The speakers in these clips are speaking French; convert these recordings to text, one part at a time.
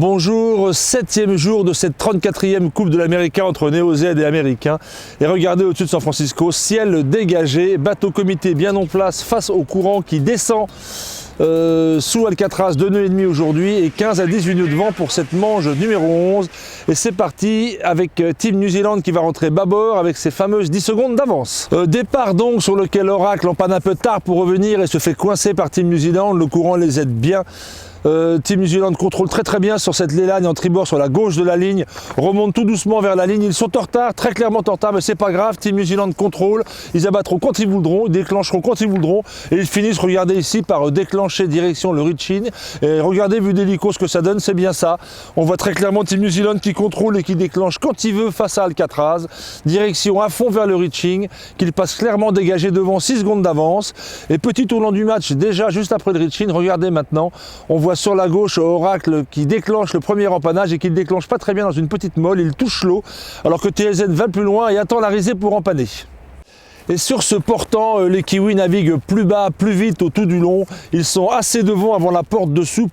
Bonjour, 7e jour de cette 34e Coupe de l'Américain entre Néo-Z et Américains. Et regardez au-dessus de San Francisco, ciel dégagé, bateau comité bien en place face au courant qui descend sous Alcatraz, 2 nœuds et demi aujourd'hui et 15 à 18 nœuds de vent pour cette manche numéro 11. Et c'est parti avec Team New Zealand qui va rentrer bâbord avec ses fameuses 10 secondes d'avance. Départ donc sur lequel Oracle empanne un peu tard pour revenir et se fait coincer par Team New Zealand. Le courant les aide bien. Team New Zealand contrôle très bien sur cette lane en tribord sur la gauche de la ligne, remonte tout doucement vers la ligne, ils sont en retard, très clairement en retard, mais c'est pas grave, Team New Zealand contrôle, ils abattront quand ils voudront, ils déclencheront quand ils voudront, et ils finissent, regardez ici, par déclencher direction le reaching, et regardez, vu d'hélico ce que ça donne, c'est bien ça, on voit très clairement Team New Zealand qui contrôle et qui déclenche quand il veut face à Alcatraz, direction à fond vers le reaching, qu'il passe clairement dégagé devant 6 secondes d'avance, et petit tournant du match, déjà juste après le reaching, regardez maintenant, on voit sur la gauche Oracle qui déclenche le premier empannage et qui ne déclenche pas très bien dans une petite molle, il touche l'eau alors que TLZ va plus loin et attend la risée pour empanner. Et sur ce portant, les Kiwis naviguent plus bas, plus vite au tout du long. Ils sont assez devant avant la porte dessous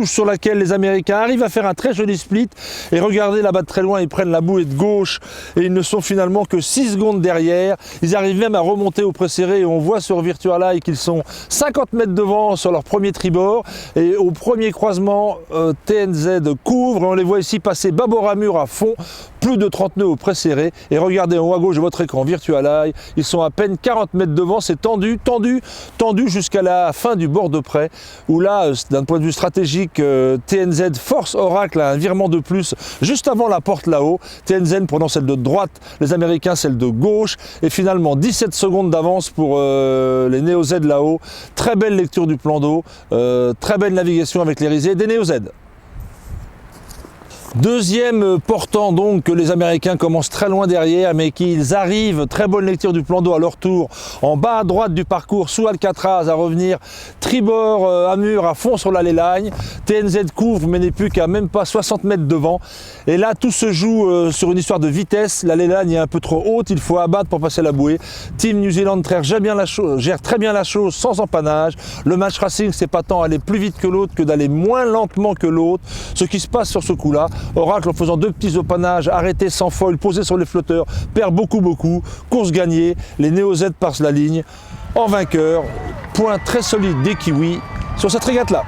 sur laquelle les Américains arrivent à faire un très joli split. Et regardez là-bas de très loin, ils prennent la bouée de gauche et ils ne sont finalement que 6 secondes derrière. Ils arrivent même à remonter au préserré et on voit sur Virtual Eye qu'ils sont 50 mètres devant sur leur premier tribord. Et au premier croisement, TNZ couvre et on les voit ici passer bâbord à mur à fond. Plus de 30 nœuds au préserré et regardez en haut à gauche de votre écran Virtual Eye, ils sont à peine 40 mètres devant, c'est tendu jusqu'à la fin du bord de près où là, d'un point de vue stratégique, TNZ force Oracle à un virement de plus juste avant la porte là-haut, TNZ prenant celle de droite, les Américains celle de gauche et finalement 17 secondes d'avance pour les Néo-Z là-haut, très belle lecture du plan d'eau, très belle navigation avec les risées des Néo-Z. Deuxième portant donc que les Américains commencent très loin derrière mais qu'ils arrivent, très bonne lecture du plan d'eau à leur tour, en bas à droite du parcours sous Alcatraz à revenir tribord à mur à fond sur la leyline. TNZ couvre mais n'est plus qu'à même pas 60 mètres devant et là tout se joue sur une histoire de vitesse, la leyline est un peu trop haute, il faut abattre pour passer la bouée. Team New Zealand gère très bien la chose sans empannage. Le match racing c'est pas tant aller plus vite que l'autre que d'aller moins lentement que l'autre, ce qui se passe sur ce coup là. Oracle en faisant 2 petits empannages, arrêté sans foil, posé sur les flotteurs, perd beaucoup, course gagnée, les Néo-Z passent la ligne en vainqueur, point très solide des Kiwis sur cette régate-là.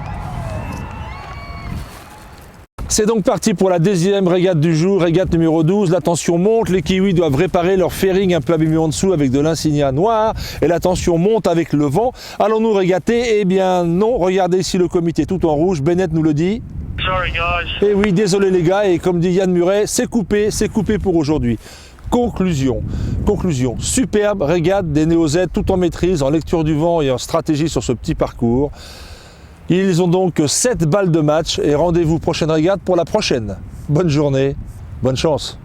C'est donc parti pour la deuxième régate du jour, régate numéro 12, la tension monte, les Kiwis doivent réparer leur fairing un peu abîmé en dessous avec de l'insignia noir et la tension monte avec le vent. Allons-nous régater? Eh bien non, regardez ici le comité tout en rouge, Bennett nous le dit. Sorry guys. Et oui, désolé les gars, et comme dit Yann Muret, c'est coupé pour aujourd'hui. Conclusion, superbe régate des Néo-Z tout en maîtrise, en lecture du vent et en stratégie sur ce petit parcours. Ils ont donc 7 balles de match et rendez-vous prochaine régate pour la prochaine. Bonne journée, bonne chance.